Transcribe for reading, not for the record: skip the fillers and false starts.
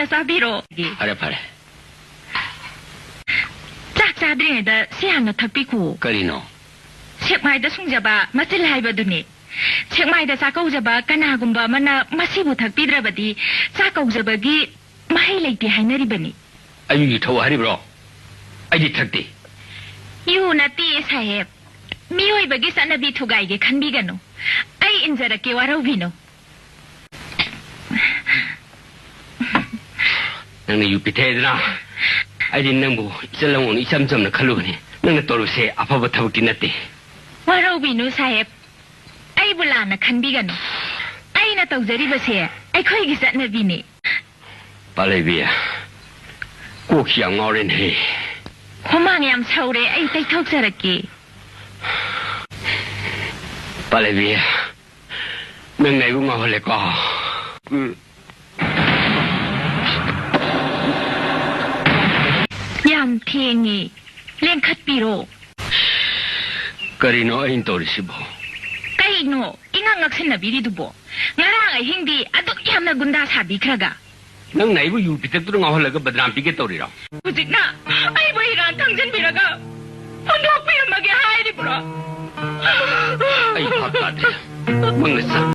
하나 싸비로. 파래. 짝짜드링에다 시 하나 탁비고. 그리노. 책마이다 숭자바 마실 하이바두니. 책마이다 싸까우자바 까나군바 마나 마시부 탁비드라바디 싸까우자바기 마힐레이티 하이너리바니. 아유, 더 하리브로. 아이디 탁디. 유나띠 사헵. 미호이바기 싸나비 토가이게 칸비가노. 아이 인자라게 와라우비노. 너는 유피테드나. 아이디 능부 이슬랑온 이삼점나 칼로그니. 너는 또르세 아파버 타부기 났대. 와라우비노 사헵. 아이 불라나 칸비가노. 아이나 떡자리바세. 아이 코이기 싸나비니. 빨래비야. 꼭 양어렌해. 호망얌 사우레 아이 떼톡자라기. 빨래비야. 넌 내고 나올래까. 얌 티행이 랭컷비로. 그리노 아인 또르시보. 까이노 잉앙악센나 비리두보. 나랑 아이행디 아독 얌나 군다 사비크라가. 넌 내고 유피텍도로 나올래까 버드람 비게 또리라. 우직나 아이보이랑 당전비라가 혼독비엄하게 하이리브라. 아이 바빠들. 먹었어.